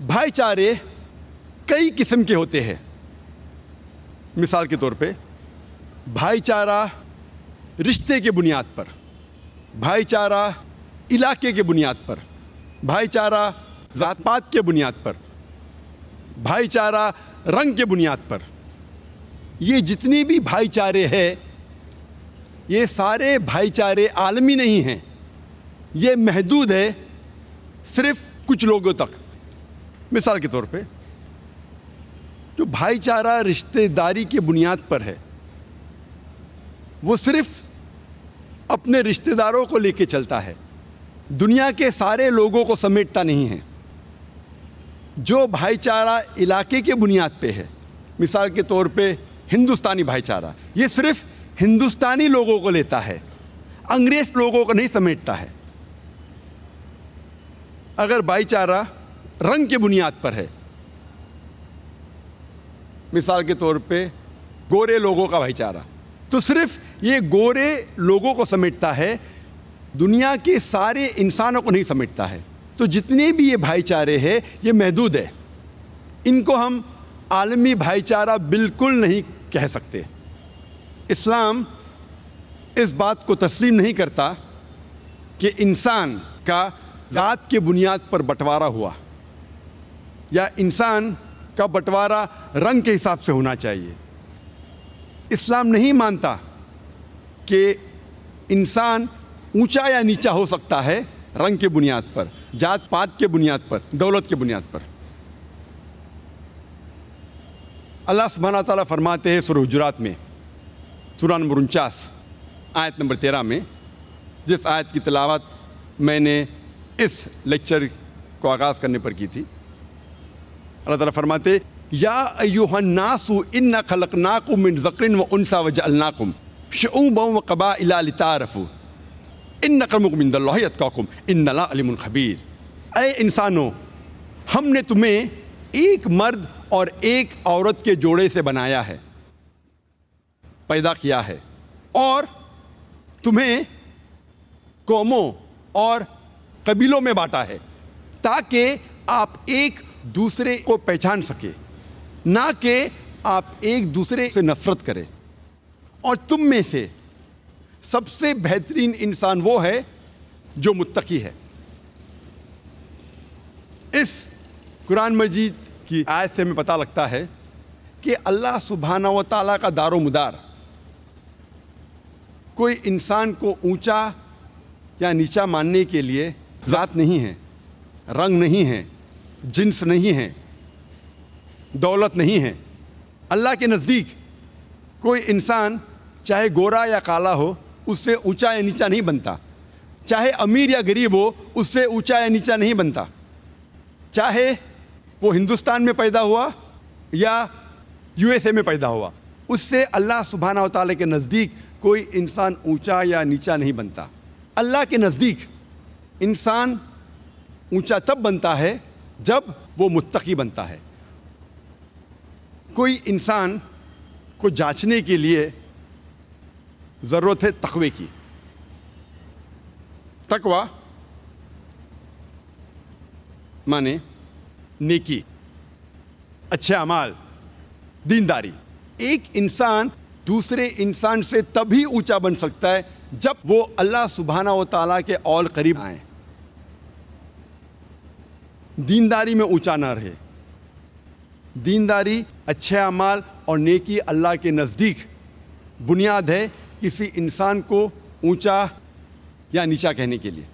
بھائی چارے کئی قسم کے ہوتے ہیں. مثال کے طور پہ بھائی چارہ رشتے کے بنیاد پر، بھائی چارہ علاقے کے بنیاد پر، بھائی چارہ ذات پات کے بنیاد پر، بھائی چارہ رنگ کے بنیاد پر. یہ جتنی بھی بھائی چارے ہیں یہ سارے بھائی چارے عالمی نہیں ہیں، یہ محدود ہے صرف کچھ لوگوں تک. مثال کے طور پہ جو بھائی چارہ رشتہ داری کی بنیاد پر ہے وہ صرف اپنے رشتہ داروں کو لے کے چلتا ہے، دنیا کے سارے لوگوں کو سمیٹتا نہیں ہے. جو بھائی چارہ علاقے کے بنیاد پہ ہے، مثال کے طور پہ ہندوستانی بھائی چارہ، یہ صرف ہندوستانی لوگوں کو لیتا ہے، انگریز لوگوں کو نہیں سمیٹتا ہے. اگر بھائی چارہ رنگ کے بنیاد پر ہے، مثال کے طور پہ گورے لوگوں کا بھائی چارہ، تو صرف یہ گورے لوگوں کو سمیٹتا ہے، دنیا کے سارے انسانوں کو نہیں سمیٹتا ہے. تو جتنے بھی یہ بھائی چارے ہیں یہ محدود ہے، ان کو ہم عالمی بھائی چارہ بالکل نہیں کہہ سکتے. اسلام اس بات کو تسلیم نہیں کرتا کہ انسان کا ذات کے بنیاد پر بٹوارا ہوا یا انسان کا بٹوارا رنگ کے حساب سے ہونا چاہیے. اسلام نہیں مانتا کہ انسان اونچا یا نیچا ہو سکتا ہے رنگ کے بنیاد پر، ذات پات کے بنیاد پر، دولت کے بنیاد پر. اللہ سبحانہ تعالیٰ فرماتے ہیں سورہ حجرات میں، سورہ نمبر 49 آیت نمبر 13 میں، جس آیت کی تلاوت میں نے اس لیکچر کو آغاز کرنے پر کی تھی. اللہ تعالیٰ فرماتے یا ایھا الناس انا خلقناکم من ذکر و انثی وجعلناکم شعوبا وقبائل لتعارفوا ان اکرمکم عند اللہ اتقاکم ان اللہ علیم خبیر. اے انسانوں، ہم نے تمہیں ایک مرد اور ایک عورت کے جوڑے سے بنایا ہے، پیدا کیا ہے، اور تمہیں قوموں اور قبیلوں میں بانٹا ہے تاکہ آپ ایک دوسرے کو پہچان سکے، نہ کہ آپ ایک دوسرے سے نفرت کریں. اور تم میں سے سب سے بہترین انسان وہ ہے جو متقی ہے. اس قرآن مجید کی آیت سے ہمیں پتہ لگتا ہے کہ اللہ سبحانہ و تعالیٰ کا دار و مدار کوئی انسان کو اونچا یا نیچا ماننے کے لیے ذات نہیں ہے، رنگ نہیں ہے، جنس نہیں ہے، دولت نہیں ہے. اللہ کے نزدیک کوئی انسان چاہے گورا یا کالا ہو اس سے اونچا یا نیچا نہیں بنتا، چاہے امیر یا غریب ہو اس سے اونچا یا نیچا نہیں بنتا، چاہے وہ ہندوستان میں پیدا ہوا یا USA میں پیدا ہوا، اس سے اللہ سبحانہ و تعالیٰ کے نزدیک کوئی انسان اونچا یا نیچا نہیں بنتا. اللہ کے نزدیک انسان اونچا تب بنتا ہے جب وہ متقی بنتا ہے. کوئی انسان کو جانچنے کے لیے ضرورت ہے تقوی کی. تقوی مانے نیکی، اچھے اعمال، دینداری. ایک انسان دوسرے انسان سے تبھی اونچا بن سکتا ہے جب وہ اللہ سبحانہ و تعالیٰ کے اور قریب آئیں، دینداری میں اونچا نہ رہے. دینداری، اچھے اعمال اور نیکی اللہ کے نزدیک بنیاد ہے کسی انسان کو اونچا یا نیچا کہنے کے لیے.